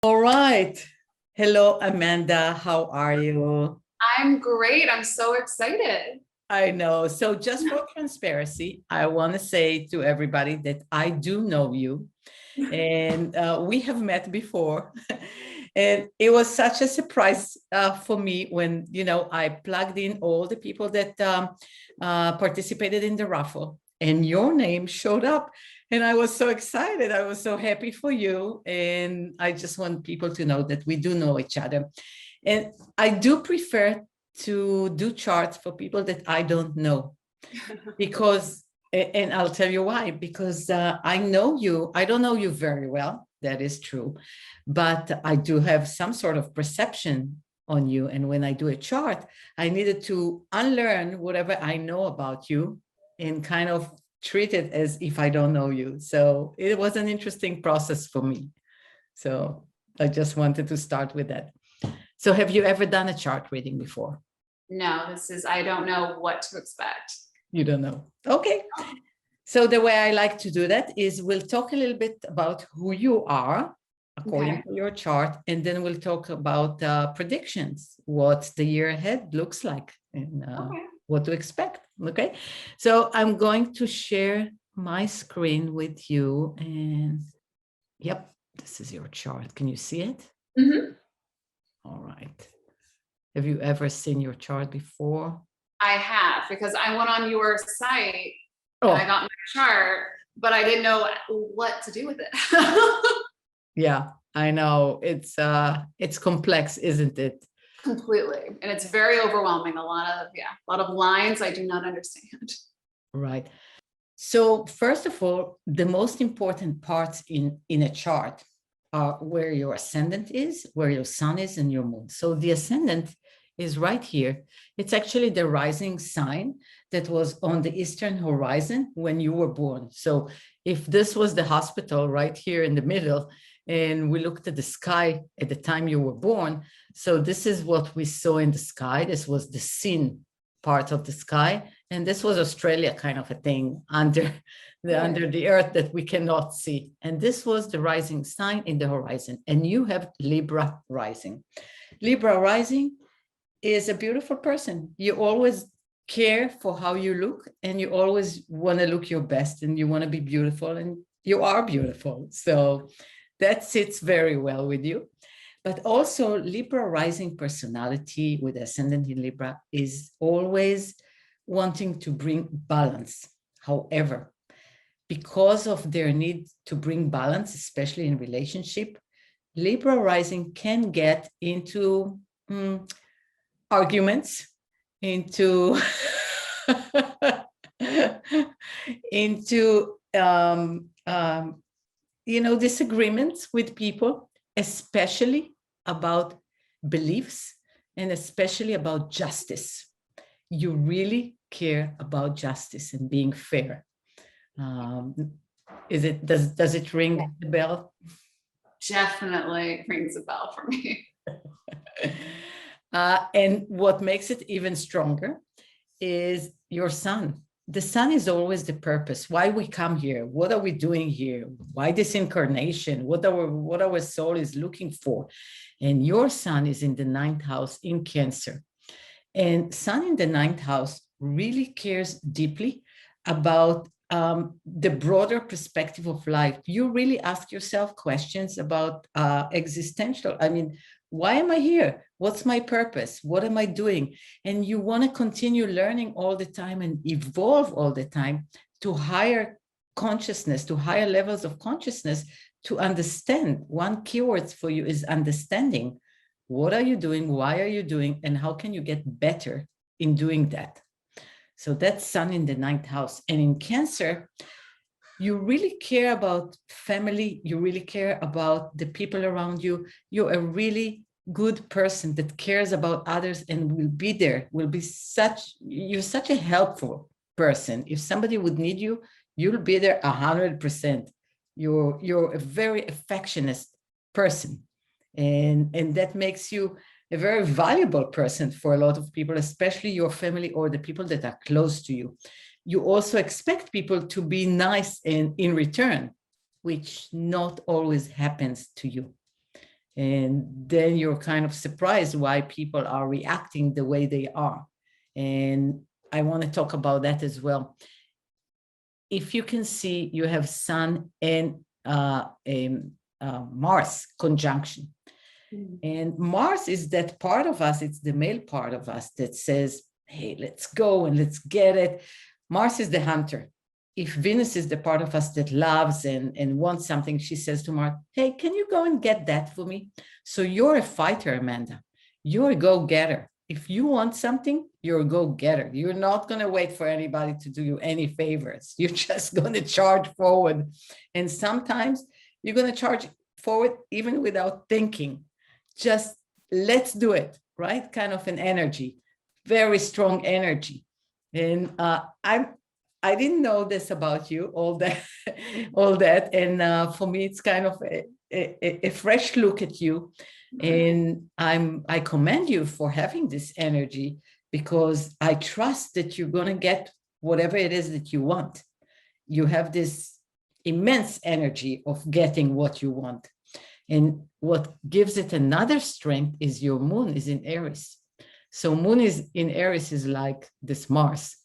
All right. Hello, Amanda. How are you? I'm great. I'm so excited. I know. So, just for transparency, I want to say to everybody that I do know you, and we have met before. And it was such a surprise for me when, I plugged in all the people that participated in the raffle, and your name showed up. And I was so excited. I was so happy for you. And I just want people to know that we do know each other. And I do prefer to do charts for people that I don't know because, and I'll tell you why, because I know you, I don't know you very well. That is true. But I do have some sort of perception on you. And when I do a chart, I needed to unlearn whatever I know about you and kind of treat it as if I don't know you. So it was an interesting process for me. So I just wanted to start with that. So have you ever done a chart reading before? No, I don't know what to expect. You don't know. Okay. So the way I like to do that is we'll talk a little bit about who you are according to your chart, and then we'll talk about predictions, what the year ahead looks like and what to expect. Okay. So I'm going to share my screen with you, and yep, this is your chart. Can you see it? Mm-hmm. All right. Have you ever seen your chart before? I have, because I went on your site and I got my chart, but I didn't know what to do with it. Yeah, I know. It's complex, isn't it? Completely. And it's very overwhelming. A lot of lines I do not understand. Right. So first of all, the most important parts in a chart are where your ascendant is, where your sun is, and your moon. So the ascendant is right here. It's actually the rising sign that was on the eastern horizon when you were born. So if this was the hospital right here in the middle, and we looked at the sky at the time you were born, so this is what we saw in the sky. This was the seen part of the sky, and this was Australia kind of a thing under the earth that we cannot see. And this was the rising sign in the horizon. And you have Libra rising. Libra rising is a beautiful person. You always care for how you look, and you always want to look your best, and you want to be beautiful, and you are beautiful. So that sits very well with you. But also Libra rising personality with ascendant in Libra is always wanting to bring balance. However, because of their need to bring balance, especially in relationship, Libra rising can get into arguments, into into disagreements with people, especially about beliefs and especially about justice. You really care about justice and being fair. Does it ring the bell? Definitely rings a bell for me. And what makes it even stronger is your sun. The sun is always the purpose. Why we come here? What are we doing here? Why this incarnation? What our soul is looking for? And your sun is in the 9th house in Cancer. And sun in the 9th house really cares deeply about the broader perspective of life. You really ask yourself questions about existential. I mean, why am I here? What's my purpose? What am I doing? And you want to continue learning all the time and evolve all the time to higher consciousness, to higher levels of consciousness, to understand. One keyword for you is understanding. What are you doing? Why are you doing? And how can you get better in doing that? So that's sun in the 9th house. And in Cancer, you really care about family. You really care about the people around you. You're a really good person that cares about others and will be there, you're such a helpful person. If somebody would need you, you'll be there 100%. You're a very affectionate person. And that makes you a very valuable person for a lot of people, especially your family or the people that are close to you. You also expect people to be nice in return, which not always happens to you. And then you're kind of surprised why people are reacting the way they are. And I want to talk about that as well. If you can see, you have Sun and Mars conjunction. And Mars is that part of us, it's the male part of us that says, hey, let's go and let's get it. Mars is the hunter. If Venus is the part of us that loves and wants something, she says to Mars, hey, can you go and get that for me? So you're a fighter, Amanda. You're a go-getter. If you want something, you're a go-getter. You're not going to wait for anybody to do you any favors. You're just going to charge forward. And sometimes you're going to charge forward even without thinking. Just let's do it, right? Kind of an energy, very strong energy. And I didn't know this about you, all that. And for me, it's kind of a fresh look at you. And I commend you for having this energy, because I trust that you're going to get whatever it is that you want. You have this immense energy of getting what you want. And what gives it another strength is your moon is in Aries. So moon is in Aries is like this Mars.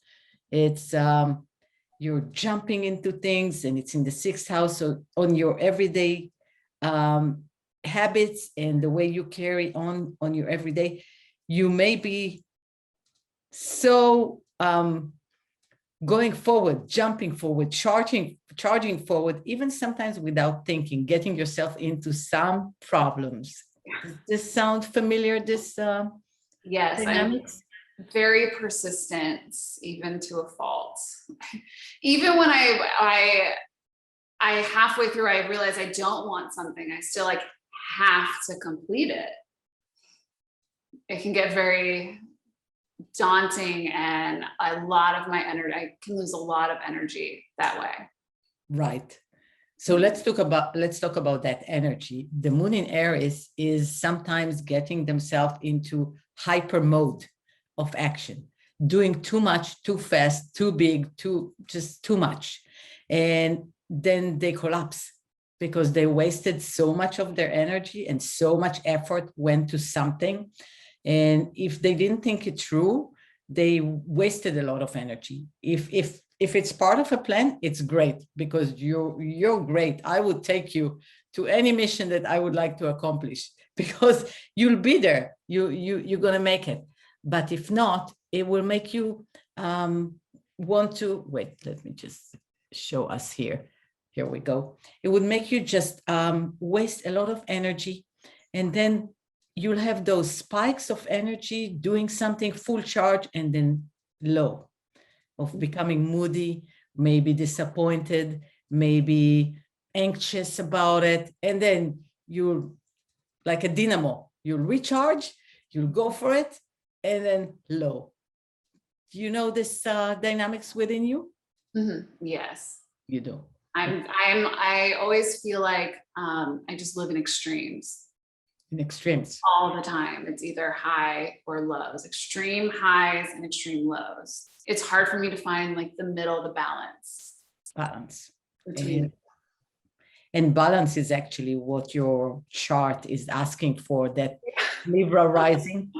It's you're jumping into things, and it's in the 6th house. So on your everyday habits and the way you carry on your everyday, you may be so going forward, jumping forward, charging forward, even sometimes without thinking, getting yourself into some problems. Does this sound familiar, this yes, dynamics? I'm very persistent, even to a fault. Even when I halfway through, I realize I don't want something, I still like have to complete it. It can get very daunting, and a lot of my energy, I can lose a lot of energy that way. Right. So let's talk about that energy. The moon in Aries is sometimes getting themselves into hyper mode of action, doing too much, too fast, too big, just too much. And then they collapse because they wasted so much of their energy and so much effort went to something. And if they didn't think it through, they wasted a lot of energy. If it's part of a plan, it's great, because you're great. I would take you to any mission that I would like to accomplish, because you'll be there. You're going to make it. But if not, it will make you want to wait. Let me just show us here. Here we go. It would make you just waste a lot of energy, and then you'll have those spikes of energy doing something full charge, and then low, of becoming moody, maybe disappointed, maybe anxious about it. And then you'll, like a dynamo, you'll recharge, you'll go for it, and then low. Do you know this dynamics within you? Mm-hmm. Yes. You do. I always feel like I just live in extremes. In extremes. All the time. It's either high or lows, extreme highs and extreme lows. It's hard for me to find like the middle, the balance. Between. And balance is actually what your chart is asking for, that Libra rising,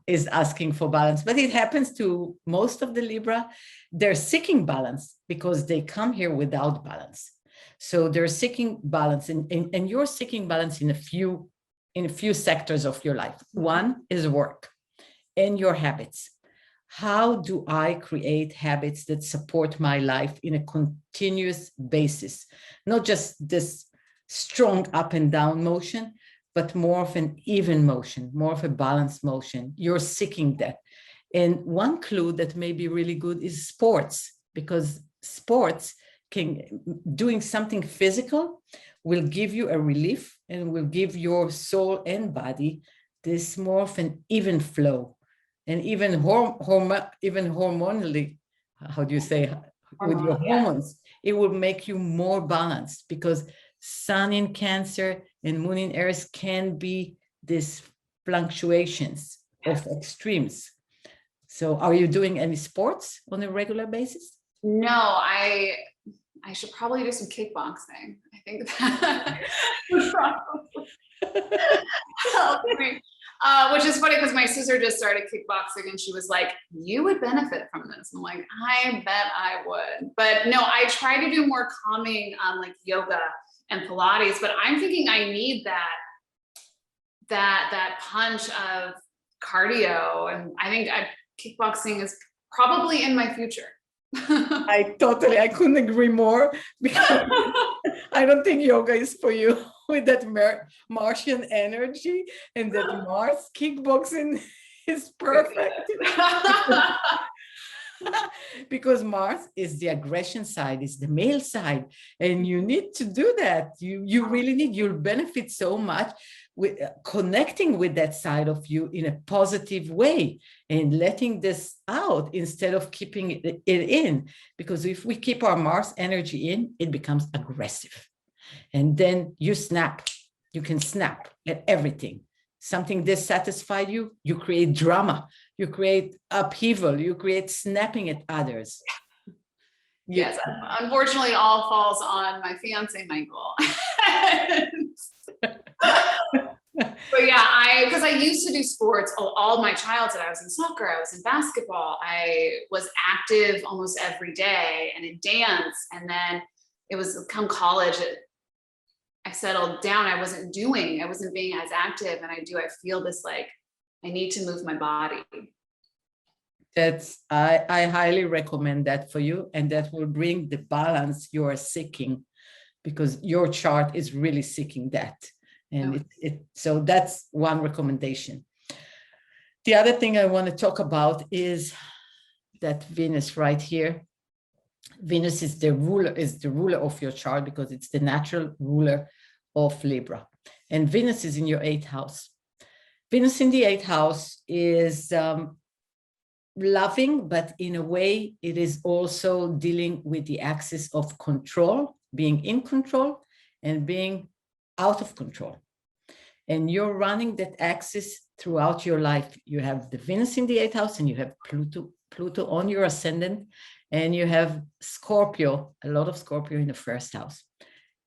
is asking for balance. But it happens to most of the Libra. They're seeking balance because they come here without balance. So they're seeking balance, and you're seeking balance in a few sectors of your life. One is work and your habits. How do I create habits that support my life in a continuous basis? Not just this strong up and down motion, but more of an even motion, more of a balanced motion. You're seeking that. And one clue that may be really good is sports, because sports doing something physical will give you a relief and will give your soul and body this more of an even flow. And even hormonally, how do you say, with your hormones, it will make you more balanced, because Sun in Cancer and Moon in Aries can be these fluctuations of extremes. So are you doing any sports on a regular basis? No, I should probably do some kickboxing. I think that Help me. Which is funny because my sister just started kickboxing and she was like, you would benefit from this. I'm like, I bet I would. But no, I try to do more calming like yoga and Pilates, but I'm thinking I need that punch of cardio. And I think kickboxing is probably in my future. I couldn't agree more, because I don't think yoga is for you with that Martian energy, and that Mars kickboxing is perfect. Because Mars is the aggression side, is the male side, and you need to do that. You really need, you'll benefit so much with connecting with that side of you in a positive way and letting this out instead of keeping it in. Because if we keep our Mars energy in, it becomes aggressive. And then you snap. You can snap at everything. Something dissatisfied you, you create drama, you create upheaval, you create snapping at others. Yes, unfortunately, all falls on my fiance, Michael. But yeah, because I used to do sports all my childhood. I was in soccer, I was in basketball, I was active almost every day, and in dance. And then it was come college, I settled down. I wasn't being as active. And I feel this, like, I need to move my body. I highly recommend that for you. And that will bring the balance you are seeking, because your chart is really seeking that. And so that's one recommendation. The other thing I want to talk about is that Venus right here. Venus is the ruler of your chart, because it's the natural ruler of Libra. And Venus is in your 8th house. Venus in the 8th house is loving, but in a way, it is also dealing with the axis of control, being in control and being out of control. And you're running that axis throughout your life. You have the Venus in the 8th house, and you have Pluto on your ascendant, and you have Scorpio, a lot of Scorpio in the 1st house.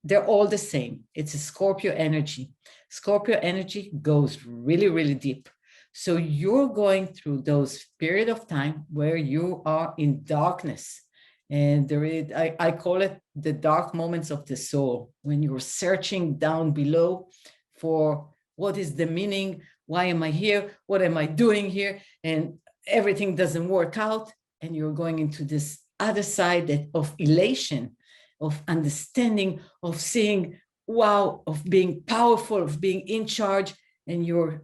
They're all the same. It's a Scorpio energy. Scorpio energy goes really, really deep. So you're going through those period of time where you are in darkness. And I call it the dark moments of the soul, when you're searching down below for what is the meaning, why am I here, what am I doing here, and everything doesn't work out, and you're going into this other side of elation, of understanding, of seeing, wow, of being powerful, of being in charge, and you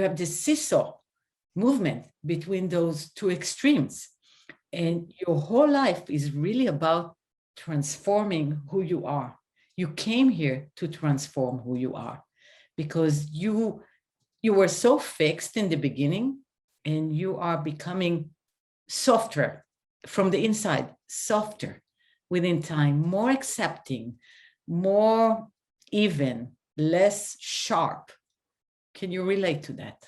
have this seesaw movement between those two extremes. And your whole life is really about transforming who you are. You came here to transform who you are, because you were so fixed in the beginning, and you are becoming softer from the inside, softer within time, more accepting, more even, less sharp. Can you relate to that?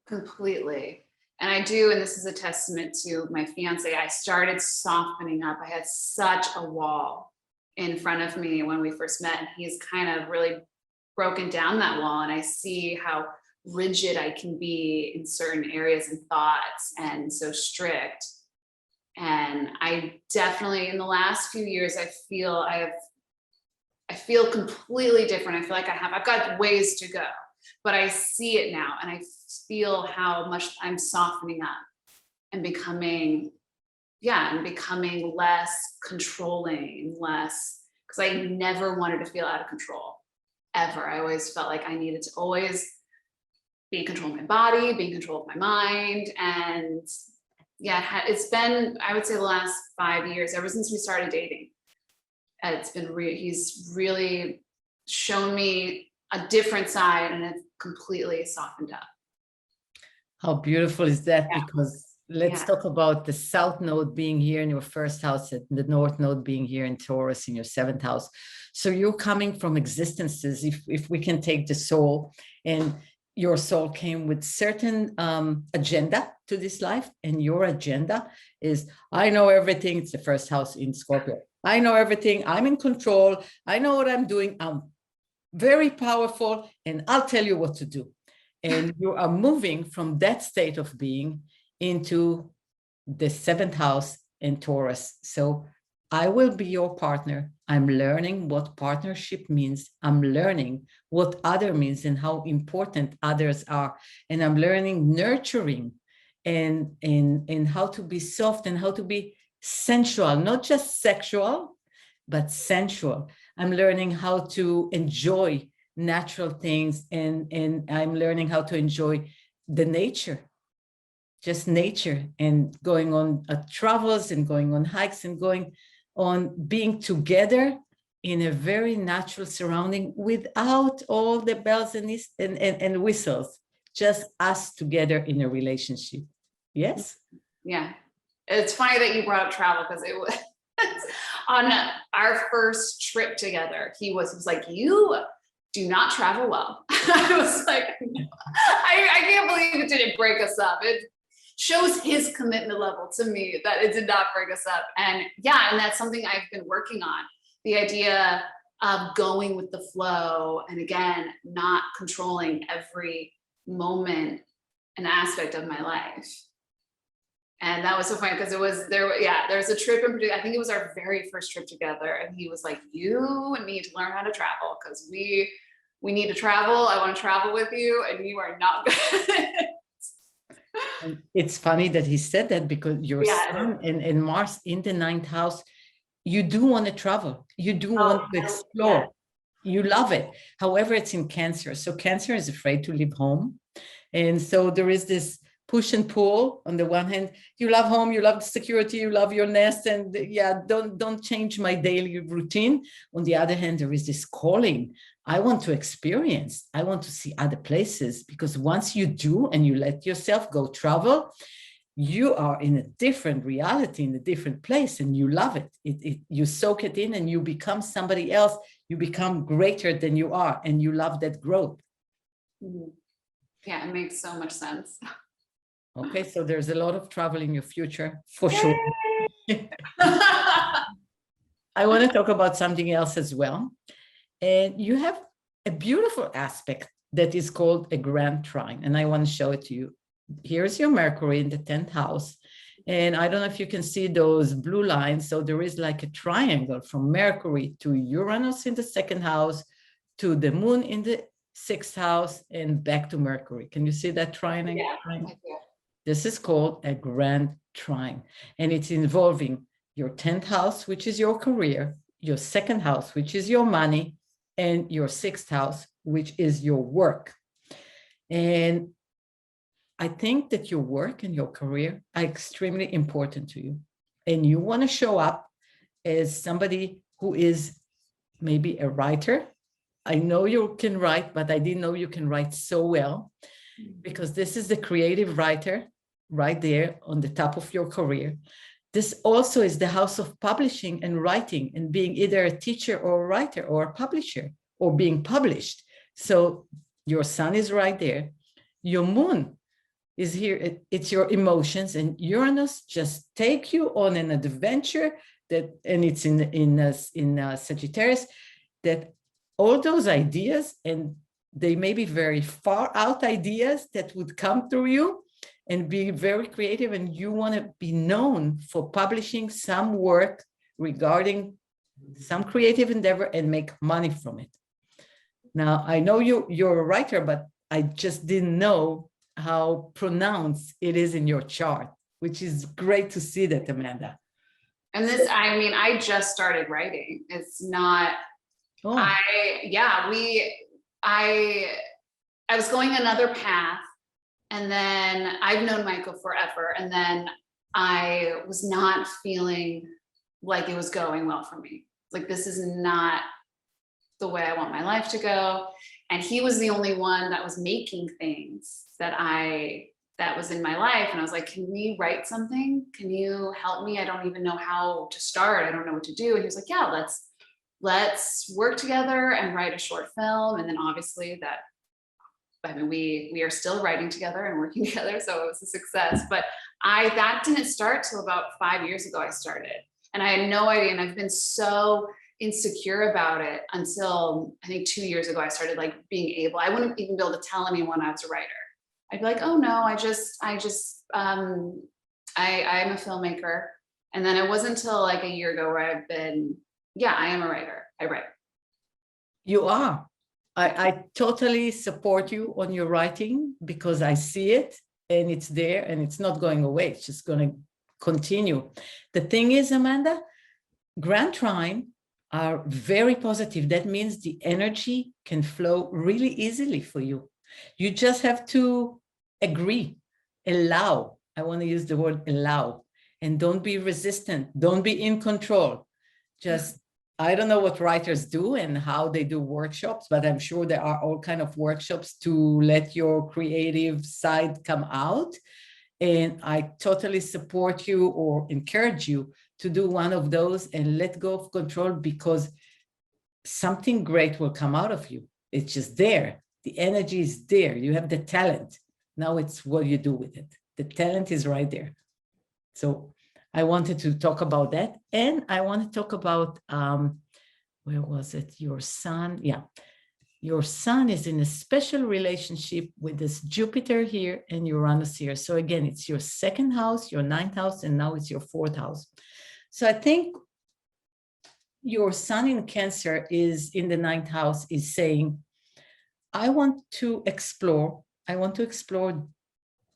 Completely. And I do, and this is a testament to my fiance. I started softening up. I had such a wall in front of me when we first met, and he's kind of really broken down that wall. And I see how rigid I can be in certain areas and thoughts, and so strict. And I definitely, in the last few years, I feel completely different. I feel like I've got ways to go, but I see it now, and I feel how much I'm softening up and becoming less controlling, less, because I never wanted to feel out of control, ever. I always felt like I needed to always be in control of my body, be in control of my mind. And yeah, it's been, I would say, the last 5 years, ever since we started dating. It's been he's really shown me a different side, and it's completely softened up. How beautiful is that? Yeah. Because let's talk about the South Node being here in your 1st house, and the North Node being here in Taurus in your 7th house. So you're coming from existences, if we can take the soul, and your soul came with certain agenda to this life, and your agenda is, I know everything. It's the 1st house in Scorpio. I know everything. I'm in control. I know what I'm doing. very powerful, and I'll tell you what to do. And you are moving from that state of being into the seventh house in Taurus. So I will be your partner. I'm learning what partnership means. I'm learning what other means and how important others are. And I'm learning nurturing and how to be soft and how to be sensual, not just sexual, but sensual. I'm learning how to enjoy natural things, and I'm learning how to enjoy the nature, just nature, and going on travels and going on hikes and going on being together in a very natural surrounding without all the bells and whistles, just us together in a relationship. Yes? Yeah. It's funny that you brought up travel, because it was on our first trip together, he was like, you do not travel well. I was like, I can't believe it didn't break us up. It shows his commitment level to me that it did not break us up. And yeah, and that's something I've been working on. The idea of going with the flow, and again, not controlling every moment and aspect of my life. And that was so funny, because there's a trip in particular. I think it was our very first trip together, and he was like, you need to learn how to travel, because we need to travel. I want to travel with you, and you are not good. And it's funny that he said that, because your sun and Mars in the ninth house, you do want to travel. You do want to explore. Yeah. You love it. However, it's in Cancer. So Cancer is afraid to leave home. And so there is this push and pull. On the one hand, you love home, you love the security, you love your nest, and yeah, don't change my daily routine. On the other hand, there is this calling. I want to experience. I want to see other places, because once you do and you let yourself go travel, you are in a different reality, in a different place, and you love it. You soak it in, and you become somebody else. You become greater than you are, and you love that growth. Yeah, it makes so much sense. Okay, so there's a lot of travel in your future, for sure. I want to talk about something else as well. And you have a beautiful aspect that is called a grand trine, and I want to show it to you. Here's your Mercury in the 10th house. And I don't know if you can see those blue lines. So there is like a triangle from Mercury to Uranus in the 2nd house, to the moon in the 6th house, and back to Mercury. Can you see that triangle? Yeah. This is called a grand trine, and it's involving your 10th house, which is your career, your 2nd house, which is your money, and your 6th house, which is your work. And I think that your work and your career are extremely important to you. And you want to show up as somebody who is maybe a writer. I know you can write, but I didn't know you can write so well, because this is the creative writer right there on the top of your career. This also is the house of publishing and writing, and being either a teacher or a writer or a publisher, or being published. So your sun is right there. Your moon is here. It's your emotions, and Uranus just take you on an adventure that, and it's in Sagittarius, that all those ideas, and they may be very far out ideas that would come through you and be very creative, and you want to be known for publishing some work regarding some creative endeavor and make money from it. Now, I know you're a writer, but I just didn't know how pronounced it is in your chart, which is great to see that, Amanda. And this, I mean, I just started writing. It's not, I was going another path, and then I've known Michael forever. And then I was not feeling like it was going well for me. Like, this is not the way I want my life to go. And he was the only one that was making things that was in my life. And I was like, can we write something? Can you help me? I don't even know how to start. I don't know what to do. And he was like, yeah, let's work together and write a short film. And then obviously we are still writing together and working together. So it was a success, but that didn't start till about 5 years ago. I started, and I had no idea. And I've been so insecure about it until I think 2 years ago. I started like being able, I wouldn't even be able to tell anyone I was a writer. I'd be like, oh no, I'm a filmmaker. And then it wasn't until like a year ago where I've been, yeah, I am a writer. I write. You are. I totally support you on your writing because I see it and it's there and it's not going away. It's just going to continue. The thing is, Amanda, Grand Trine are very positive. That means the energy can flow really easily for you. You just have to agree, allow. I want to use the word allow, and don't be resistant. Don't be in control. Just, I don't know what writers do and how they do workshops, but I'm sure there are all kinds of workshops to let your creative side come out. And I totally support you or encourage you to do one of those and let go of control, because something great will come out of you. It's just there. The energy is there. You have the talent. Now it's what you do with it. The talent is right there. So I wanted to talk about that. And I want to talk about, where was it? Your son. Yeah. Your son is in a special relationship with this Jupiter here and Uranus here. So again, it's your second house, your ninth house, and now it's your fourth house. So I think your sun in Cancer is in the ninth house, is saying, I want to explore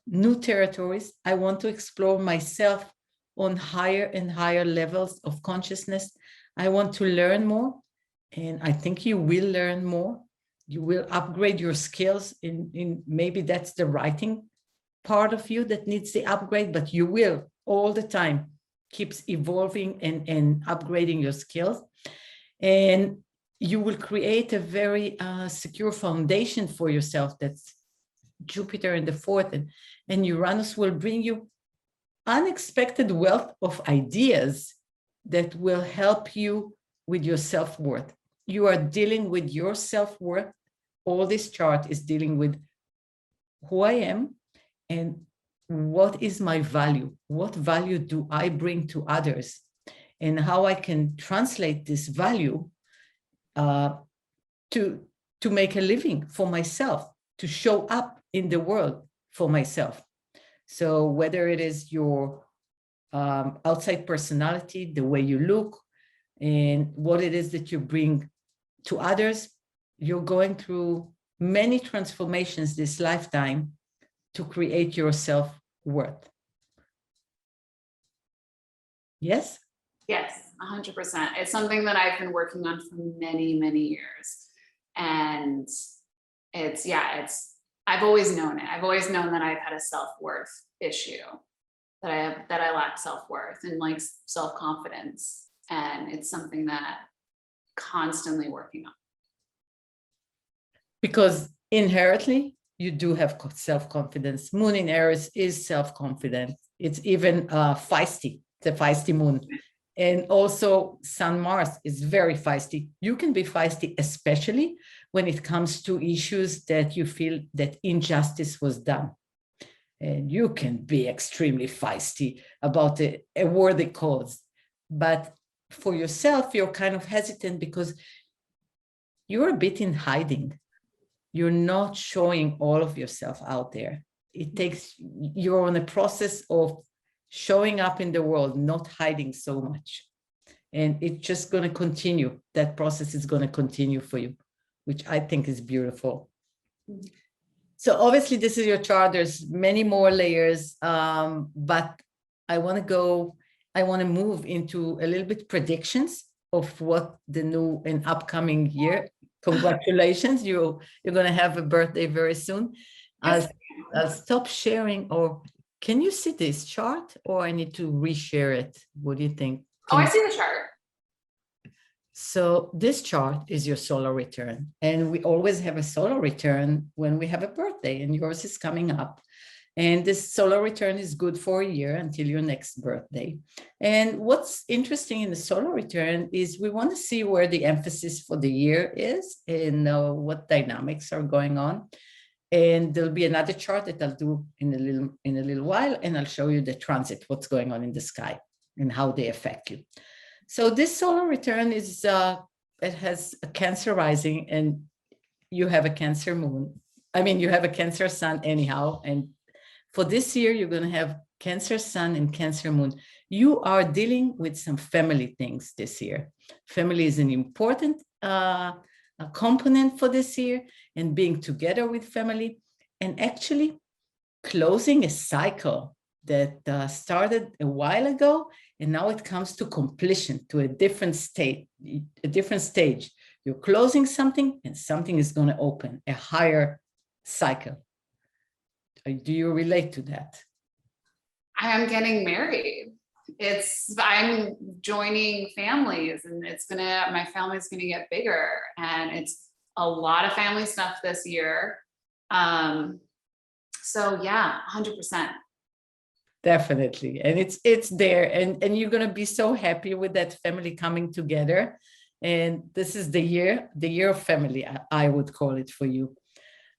new territories. I want to explore myself on higher and higher levels of consciousness. I want to learn more. And I think you will learn more. You will upgrade your skills in maybe that's the writing part of you that needs the upgrade, but you will all the time keeps evolving and upgrading your skills. And you will create a very secure foundation for yourself. That's Jupiter in the fourth, and Uranus will bring you unexpected wealth of ideas that will help you with your self-worth. You are dealing with your self-worth. All this chart is dealing with who I am and what is my value? What value do I bring to others? And how I can translate this value to make a living for myself, to show up in the world for myself. So whether it is your outside personality, the way you look, and what it is that you bring to others, you're going through many transformations this lifetime to create your self-worth. Yes? Yes, 100%. It's something that I've been working on for many, many years. And I've always known it. I've always known that I've had a self-worth issue, that I lack self-worth and like self-confidence. And it's something that constantly working on. Because inherently, you do have self-confidence. Moon in Aries is self-confident. It's even feisty. It's a feisty moon. And also Sun Mars is very feisty. You can be feisty, especially when it comes to issues that you feel that injustice was done. And you can be extremely feisty about a worthy cause. But for yourself, you're kind of hesitant because you're a bit in hiding. You're not showing all of yourself out there. You're on a process of showing up in the world, not hiding so much. And it's just going to continue. That process is going to continue for you, which I think is beautiful. So obviously this is your chart. There's many more layers, but I want to move into a little bit predictions of what the new and upcoming year. Congratulations, you're going to have a birthday very soon. I'll stop sharing, or can you see this chart, or I need to reshare it? What do you think? I see the chart. So this chart is your solar return, and we always have a solar return when we have a birthday, and yours is coming up. And this solar return is good for a year until your next birthday. And what's interesting in the solar return is we want to see where the emphasis for the year is and what dynamics are going on. And there'll be another chart that I'll do in a little while, and I'll show you the transit, what's going on in the sky and how they affect you. So this solar return is, it has a Cancer rising, and you have a Cancer moon. I mean, you have a Cancer sun anyhow. And for this year, you're going to have Cancer sun and Cancer moon. You are dealing with some family things this year. Family is an important a component for this year, and being together with family, and actually closing a cycle that started a while ago, and now it comes to completion, to a different state, a different stage. You're closing something, and something is going to open, a higher cycle. Do you relate to that? I am getting married. I'm joining families, and my family's gonna get bigger, and it's a lot of family stuff this year. So yeah, 100%. Definitely. And it's there, and you're going to be so happy with that family coming together. And this is the year of family, I would call it for you.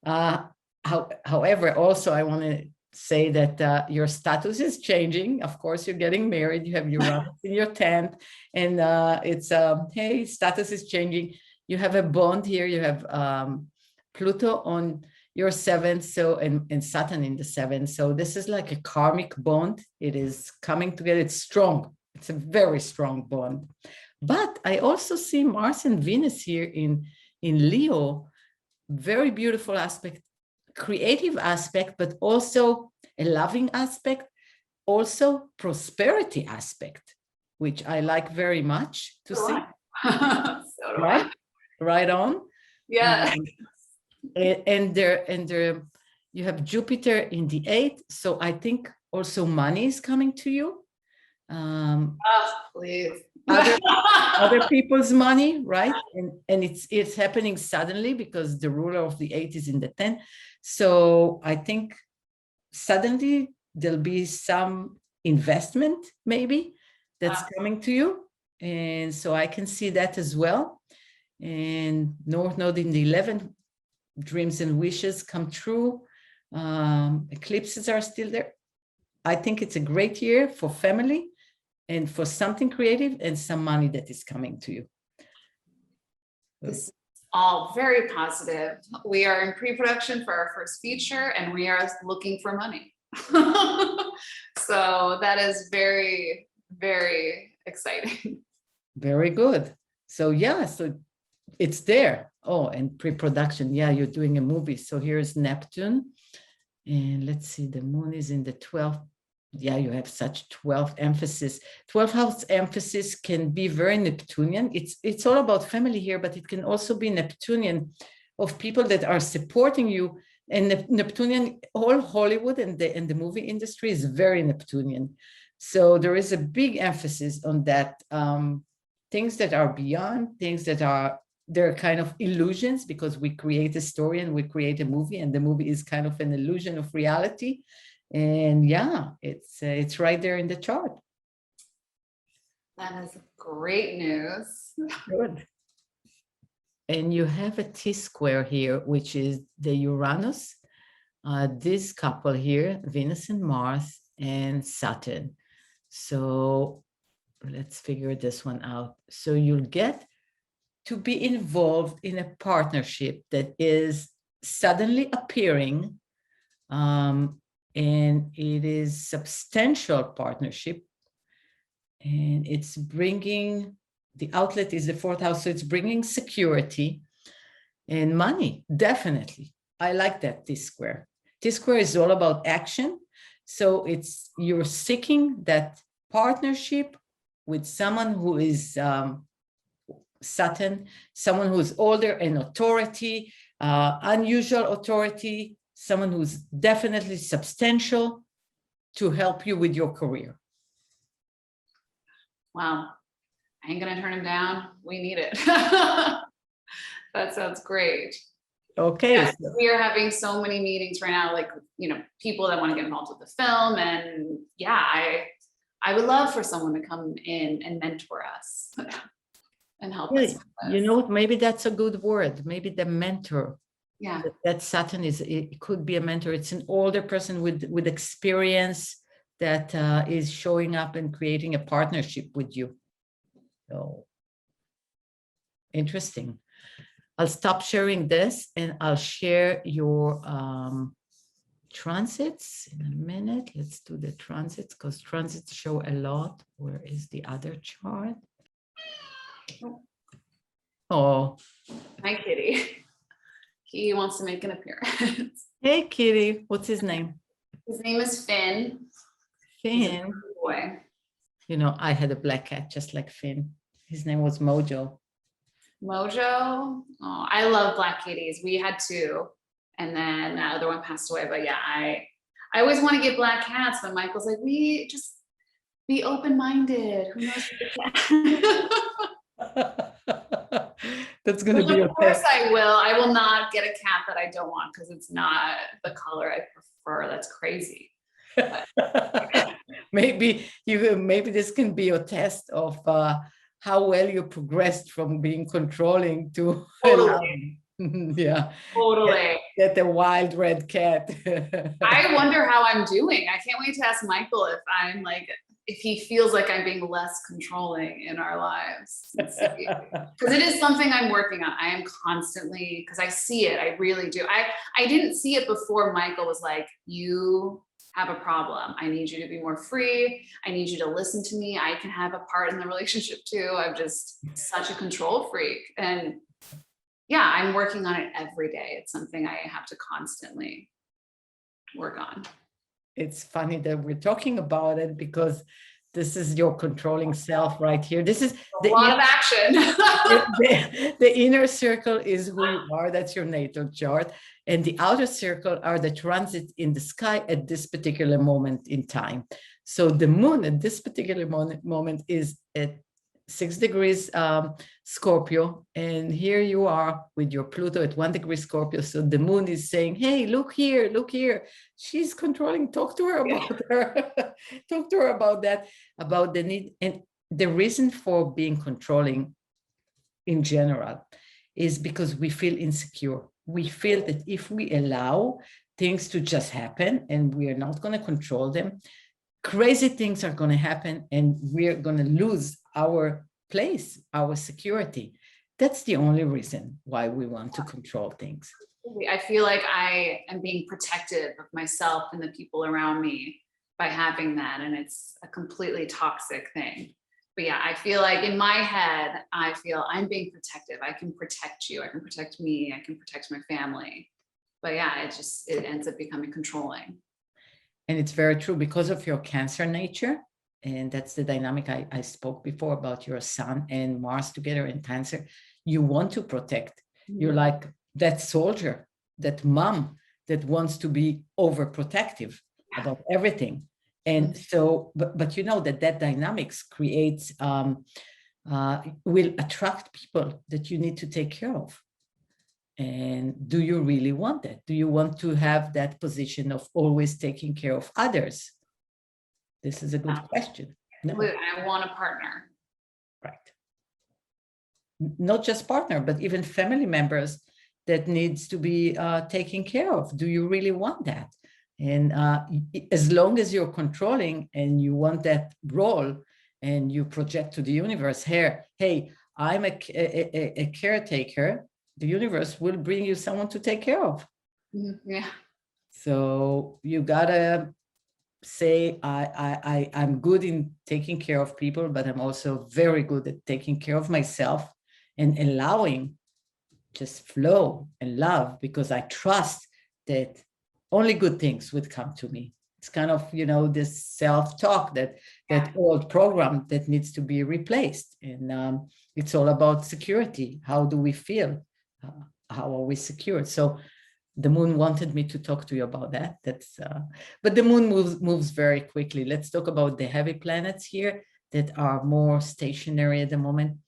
However, also I want to say that your status is changing. Of course, you're getting married, you have Uranus in your 10th, and it's hey, status is changing. You have a bond here, you have Pluto on your 7th, so and Saturn in the 7th. So this is like a karmic bond. It is coming together. It's strong. It's a very strong bond. But I also see Mars and Venus here in Leo. Very beautiful aspect, creative aspect, but also a loving aspect, also prosperity aspect, which I like very much to see. So right? Right on. Yeah. And there you have Jupiter in the 8th. So I think also money is coming to you. Oh, please. Other people's money, right? And it's happening suddenly because the ruler of the 8th is in the 10th. So I think suddenly there'll be some investment maybe that's coming to you. And so I can see that as well. And North Node in the 11th, dreams and wishes come true. Eclipses are still there. I think it's a great year for family and for something creative and some money that is coming to you. This is all very positive. We are in pre-production for our first feature, and we are looking for money. So that is very, very exciting. Very good. So yeah, so it's there. Oh, and pre-production. Yeah, you're doing a movie. So here's Neptune. And let's see, the moon is in the 12th. Yeah, you have such 12th emphasis. 12th house emphasis can be very Neptunian. It's all about family here, but it can also be Neptunian of people that are supporting you. And Neptunian, all Hollywood and the movie industry is very Neptunian. So there is a big emphasis on that. Things that are beyond, things that are, they're kind of illusions, because we create a story and we create a movie, and the movie is kind of an illusion of reality. And yeah, it's right there in the chart. That is great news. Good. And you have a T-square here, which is the Uranus, this couple here, Venus and Mars and Saturn. So let's figure this one out. So you'll get to be involved in a partnership that is suddenly appearing, and it is substantial partnership, and it's bringing, the outlet is the 4th house, so it's bringing security and money, definitely. I like that T-square. T-square is all about action. So it's, you're seeking that partnership with someone who is Saturn, someone who's older and authority, unusual authority, someone who's definitely substantial to help you with your career. Wow. I ain't gonna turn him down. We need it. That sounds great. Okay. Yeah, we are having so many meetings right now, like, you know, people that want to get involved with the film. And yeah, I would love for someone to come in and mentor us and help us. You know, maybe that's a good word. Maybe the mentor. Yeah. That Saturn is, it could be a mentor. It's an older person with experience that is showing up and creating a partnership with you. So interesting. I'll stop sharing this and I'll share your transits in a minute. Let's do the transits because transits show a lot. Where is the other chart? Oh, Hi, Kitty. He wants to make an appearance. hey, Kitty. What's his name? His name is Finn. Finn. Boy. You know, I had a black cat just like Finn. His name was Mojo. Mojo. Oh, I love black kitties. We had two, and then the other one passed away. But yeah, I always want to get black cats, but Michael's like, we just be open-minded. Who knows what the cat? That's going to be of course I will. I will not get a cat that I don't want because it's not the color I prefer. That's crazy. maybe this can be a test of how well you progressed from being controlling to totally. Yeah, Totally. Get a wild red cat. I wonder how I'm doing. I can't wait to ask Michael if he feels like I'm being less controlling in our lives. Because it is something I'm working on. I am constantly, because I see it, I really do. I didn't see it before Michael was like, you have a problem. I need you to be more free. I need you to listen to me. I can have a part in the relationship too. I'm just such a control freak. And yeah, I'm working on it every day. It's something I have to constantly work on. It's funny that we're talking about it because this is your controlling self right here. This is a lot of action. the inner circle is who you are. That's your natal chart. And the outer circle are the transits in the sky at this particular moment in time. So the moon at this particular moment is at 6 degrees Scorpio, and here you are with your Pluto at 1 degree Scorpio. So the moon is saying, hey, look here, look here. She's controlling. Talk to her about her. Talk to her about that, about the need. And the reason for being controlling in general is because we feel insecure. We feel that if we allow things to just happen and we are not going to control them, crazy things are going to happen and we're going to lose our place, our security. That's the only reason why we want to control things. I feel like I am being protective of myself and the people around me by having that. And it's a completely toxic thing. But yeah, I feel like in my head, I feel I'm being protective. I can protect you. I can protect me. I can protect my family. But yeah, it ends up becoming controlling. And it's very true because of your Cancer nature. And that's the dynamic I spoke before about your Sun and Mars together in Cancer. You want to protect. You're like that soldier, that mom that wants to be overprotective about everything. And so, but you know that dynamics creates, will attract people that you need to take care of. And do you really want that? Do you want to have that position of always taking care of others? This is a good question. No. I want a partner. Right. Not just partner, but even family members that needs to be taken care of. Do you really want that? And as long as you're controlling and you want that role and you project to the universe, here, hey, I'm a caretaker, the universe will bring you someone to take care of. Yeah. So you gotta say, I'm good in taking care of people, but I'm also very good at taking care of myself and allowing just flow and love, because I trust that only good things would come to me. It's kind of, you know, this self-talk that old program that needs to be replaced. And it's all about security. How do we feel? How are we secure? So the moon wanted me to talk to you about that. But the moon moves very quickly. Let's talk about the heavy planets here that are more stationary at the moment.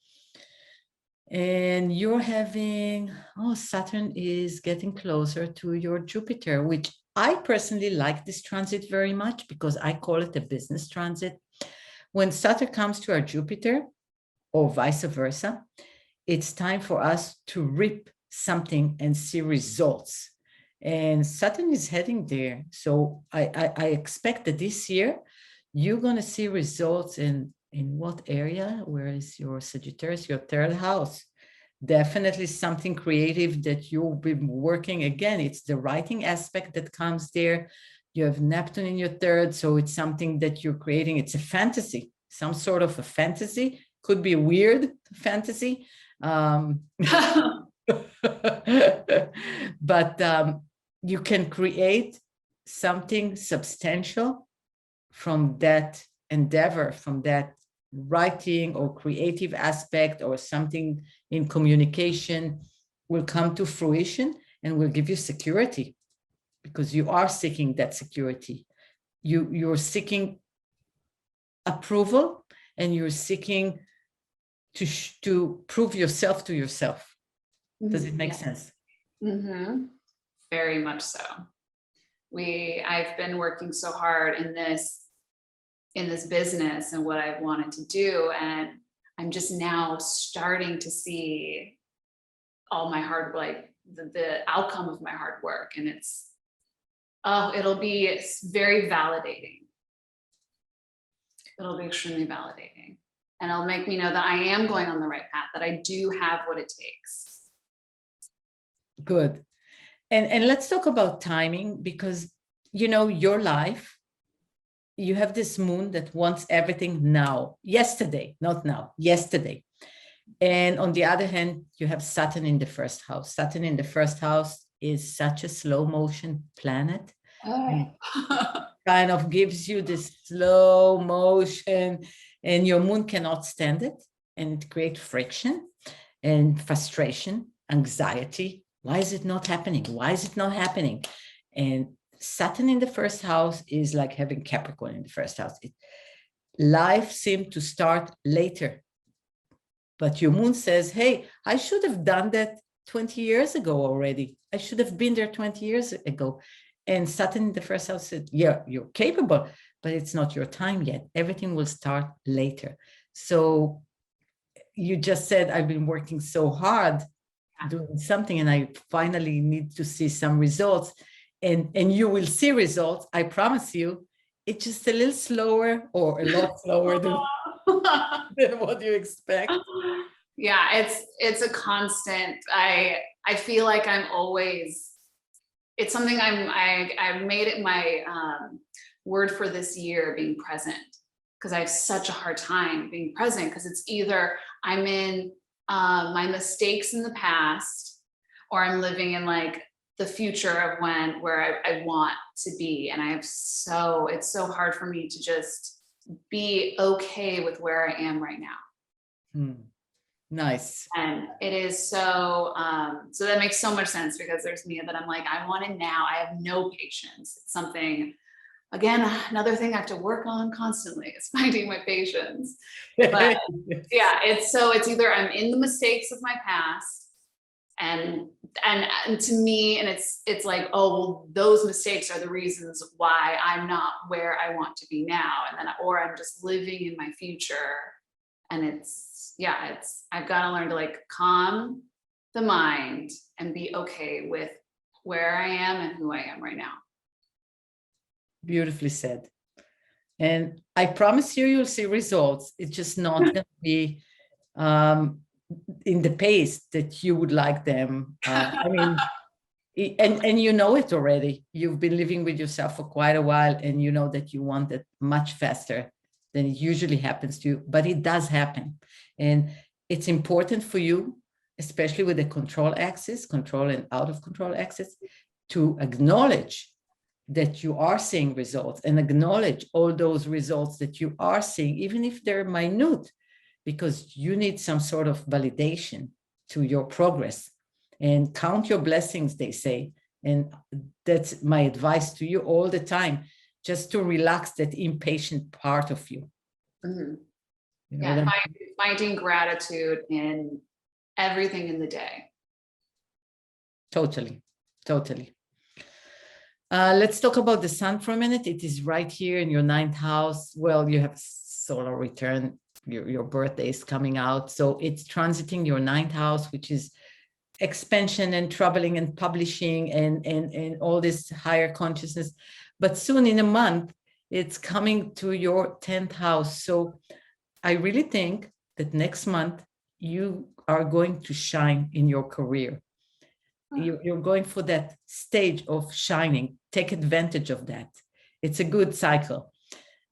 And you're having, Saturn is getting closer to your Jupiter, which I personally like this transit very much because I call it a business transit. When Saturn comes to our Jupiter, or vice versa, it's time for us to reap something and see results. And Saturn is heading there. So I expect that this year, you're going to see results in In what area? Where is your Sagittarius? Your third house. Definitely something creative that you've been working. Again, it's the writing aspect that comes there. You have Neptune in your third, so it's something that you're creating. It's a fantasy, some sort of a fantasy. Could be a weird fantasy. But you can create something substantial from that endeavor, from that writing or creative aspect, or something in communication will come to fruition and will give you security, because you are seeking that security. You're seeking approval, and you're seeking to prove yourself to yourself. Does it make sense? Mm-hmm. Very much so. I've been working so hard in this business and what I've wanted to do, and I'm just now starting to see all my hard, like the outcome of my hard work, and it'll be very validating. It'll be extremely validating, and it'll make me know that I am going on the right path, that I do have what it takes. Good. And let's talk about timing, because your life, you have this moon that wants everything now, yesterday, not now, yesterday. And on the other hand, you have Saturn in the first house. Saturn in the first house is such a slow motion planet. Oh. Kind of gives you this slow motion, and your moon cannot stand it, and it creates friction and frustration, anxiety. Why is it not happening? Why is it not happening? And Saturn in the first house is like having Capricorn in the first house. Life seemed to start later, but your moon says, hey, I should have done that 20 years ago already. I should have been there 20 years ago. And Saturn in the first house said, yeah, you're capable, but it's not your time yet. Everything will start later. So you just said, I've been working so hard doing something, and I finally need to see some results. And you will see results, I promise you. It's just a little slower, or a lot slower than what you expect. Yeah, it's a constant. I feel like I'm always, it's something I've made it my word for this year, being present, because I have such a hard time being present, because it's either I'm in my mistakes in the past, or I'm living in like the future of where I want to be. And it's so hard for me to just be okay with where I am right now. Nice. And it is so that makes so much sense, because there's me that I'm like, I want it now. I have no patience. It's something, again, another thing I have to work on constantly is finding my patience. But yeah, it's either I'm in the mistakes of my past, and to me, and it's like, oh, well, those mistakes are the reasons why I'm not where I want to be now, and then, or I'm just living in my future. And I've got to learn to like calm the mind and be okay with where I am and who I am right now. Beautifully said. And I promise you'll see results. It's just not going to be in the pace that you would like them. I mean, and you know it already. You've been living with yourself for quite a while, and you know that you want it much faster than it usually happens to you, but it does happen. And it's important for you, especially with the control axis, control and out of control axis, to acknowledge that you are seeing results, and acknowledge all those results that you are seeing, even if they're minute, because you need some sort of validation to your progress. And count your blessings, they say. And that's my advice to you all the time, just to relax that impatient part of you. Mm-hmm. Yeah, finding gratitude in everything in the day. Totally. Let's talk about the sun for a minute. It is right here in your 9th house. Well, you have solar return, your birthday is coming out. So it's transiting your 9th house, which is expansion and traveling and publishing and all this higher consciousness. But soon in a month, it's coming to your 10th house. So I really think that next month you are going to shine in your career. You're going for that stage of shining. Take advantage of that. It's a good cycle.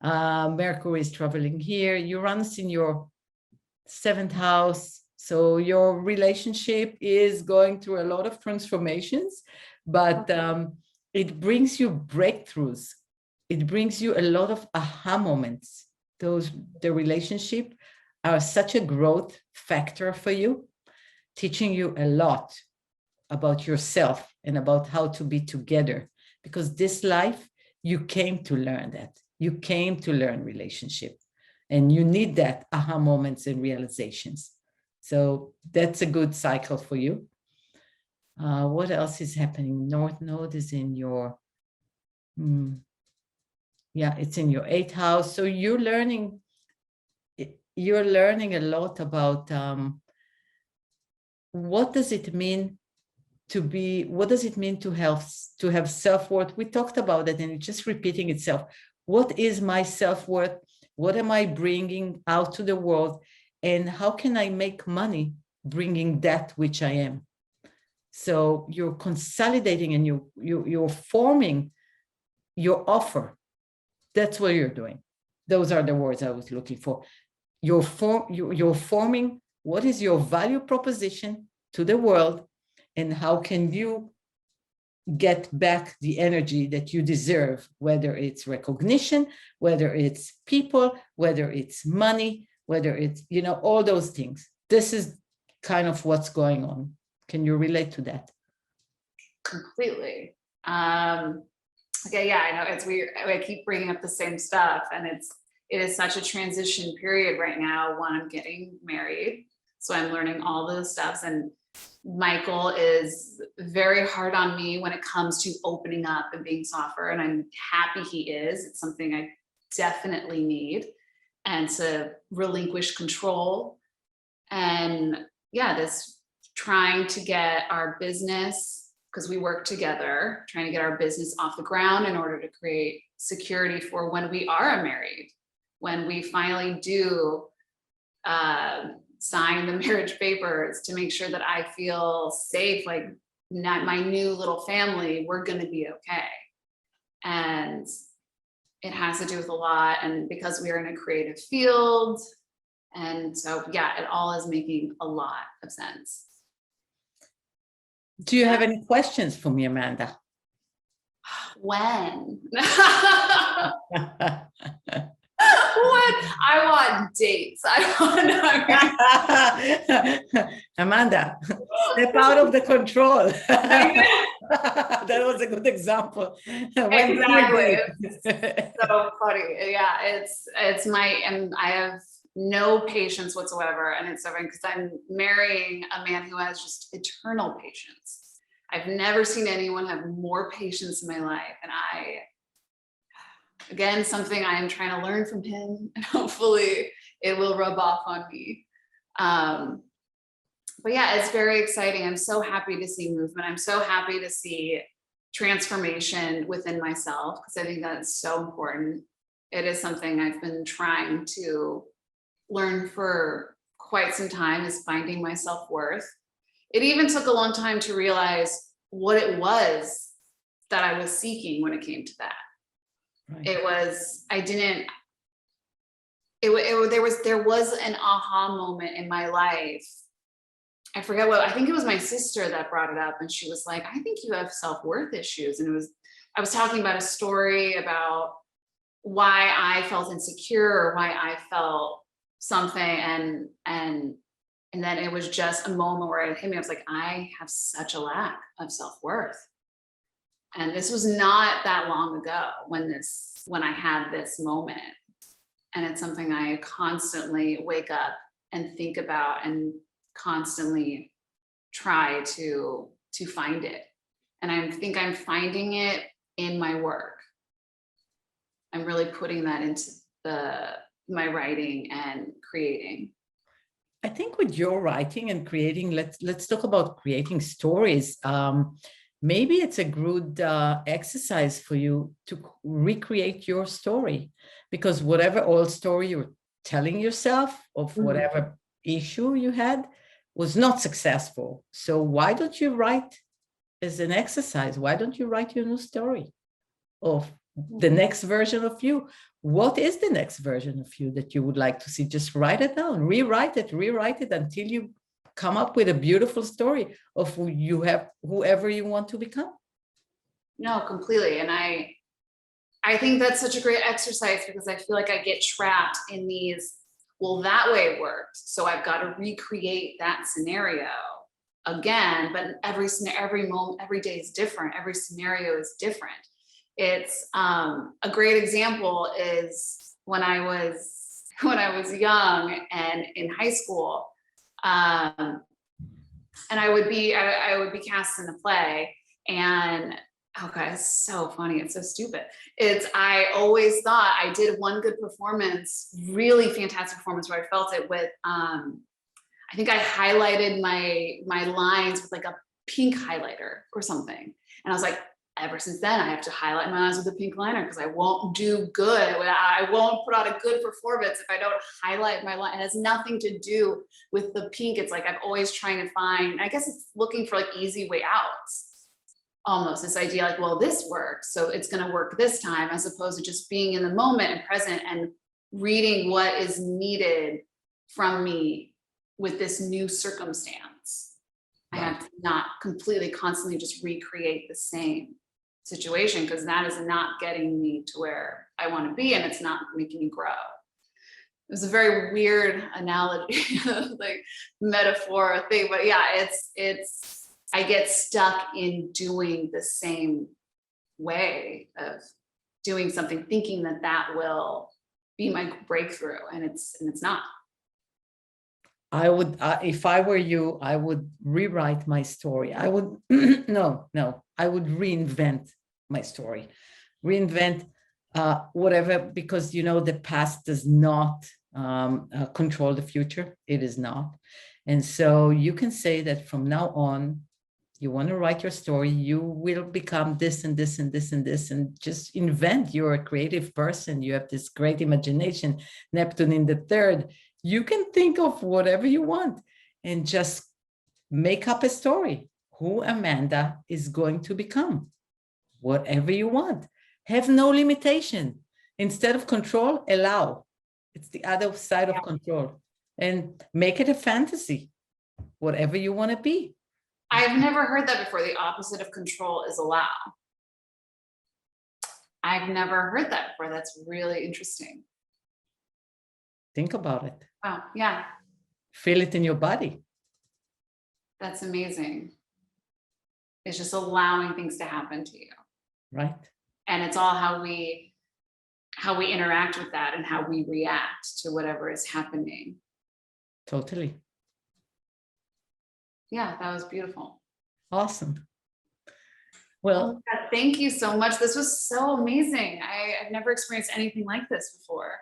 Mercury is traveling here. Uranus in your 7th house. So your relationship is going through a lot of transformations, but it brings you breakthroughs. It brings you a lot of aha moments. The relationship are such a growth factor for you, teaching you a lot about yourself and about how to be together. Because this life, you came to learn that. You came to learn relationship. And you need that aha moments and realizations. So that's a good cycle for you. What else is happening? North Node is in your, it's in your 8th house. So you're learning a lot about what does it mean to have self-worth? We talked about it and it's just repeating itself. What is my self-worth? What am I bringing out to the world? And how can I make money bringing that which I am? So you're consolidating and you're forming your offer. That's what you're doing. Those are the words I was looking for. You're forming what is your value proposition to the world, and how can you get back the energy that you deserve, whether it's recognition, whether it's people, whether it's money, whether it's, all those things. This is kind of what's going on. Can you relate to that? Completely. Okay, yeah, I know it's weird. I keep bringing up the same stuff, and it is such a transition period right now when I'm getting married. So I'm learning all those stuffs, and Michael is very hard on me when it comes to opening up and being softer, and I'm happy he is. It's something I definitely need, and to relinquish control. And yeah, this trying to get our business, because we work together, trying to get our business off the ground in order to create security for when we are married, when we finally do sign the marriage papers, to make sure that I feel safe, like not my new little family, we're going to be okay. And it has to do with a lot. And because we are in a creative field. And so, yeah, it all is making a lot of sense. Do you have any questions for me, Amanda? When? What? I want dates. Amanda, step out of the control. That was a good example. Exactly. It's so funny. Yeah, it's and I have no patience whatsoever. And it's so funny because I'm marrying a man who has just eternal patience. I've never seen anyone have more patience in my life. And again, something I am trying to learn from him, and hopefully it will rub off on me. But yeah, it's very exciting. I'm so happy to see movement. I'm so happy to see transformation within myself, because I think that's so important. It is something I've been trying to learn for quite some time, is finding my self-worth. It even took a long time to realize what it was that I was seeking when it came to that. Right. There was an aha moment in my life. I forget I think it was my sister that brought it up, and she was like, I think you have self-worth issues. And I was talking about a story about why I felt insecure, or why I felt something. And then it was just a moment where it hit me. I was like, I have such a lack of self-worth. And this was not that long ago when I had this moment. And it's something I constantly wake up and think about, and constantly try to find it. And I think I'm finding it in my work. I'm really putting that into my writing and creating. I think with your writing and creating, let's talk about creating stories. Maybe it's a good exercise for you to recreate your story, because whatever old story you're telling yourself of Mhm. whatever issue you had was not successful. So why don't you write as an exercise? Why don't you write your new story of the next version of you? What is the next version of you that you would like to see? Just write it down, rewrite it until you come up with a beautiful story of who you have, whoever you want to become. No, completely. And I think that's such a great exercise because I feel like I get trapped in these, well, that way it worked, so I've got to recreate that scenario again. But every moment, every day is different. Every scenario is different. It's a great example is when I was young and in high school, and I would be cast in a play, and oh God, it's so funny. It's so stupid. I always thought I did one good performance, really fantastic performance where I felt it with, I think I highlighted my lines with like a pink highlighter or something. And I was like, ever since then, I have to highlight my lines with a pink liner because I won't do good. I won't put out a good performance if I don't highlight my line. It has nothing to do with the pink. It's like I'm always trying to find, I guess it's looking for like easy way outs. Almost this idea like, well, this works, so it's going to work this time, as opposed to just being in the moment and present and reading what is needed from me with this new circumstance. I have to not completely constantly just recreate the same situation, because that is not getting me to where I want to be, and it's not making me grow. It was a very weird analogy, like metaphor thing, but yeah, it's I get stuck in doing the same way of doing something, thinking that will be my breakthrough, and it's not. I would, if I were you, I would rewrite my story. I would, no, I would reinvent my story, reinvent whatever, because the past does not control the future. It is not. And so you can say that from now on, you want to write your story, you will become this and this and this and this, and just invent. You're a creative person. You have this great imagination, Neptune in the third. You can think of whatever you want and just make up a story. Who Amanda is going to become, whatever you want. Have no limitation. Instead of control, allow. It's the other side of control. And make it a fantasy, whatever you want to be. I've never heard that before. The opposite of control is allow. I've never heard that before. That's really interesting. Think about it. Wow. Yeah. Feel it in your body. That's amazing. It's just allowing things to happen to you. Right. And it's all how we interact with that and how we react to whatever is happening. Totally. Yeah, that was beautiful. Awesome. Well, thank you so much. This was so amazing. I've never experienced anything like this before.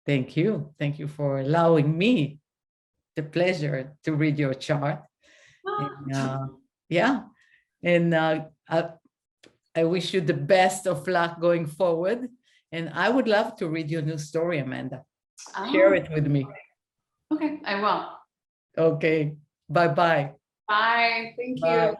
Thank you. Thank you for allowing me the pleasure to read your chart. And, yeah. And I wish you the best of luck going forward. And I would love to read your new story, Amanda. Share it with me. Okay, I will. Okay. Bye-bye. Bye. Thank you. Bye.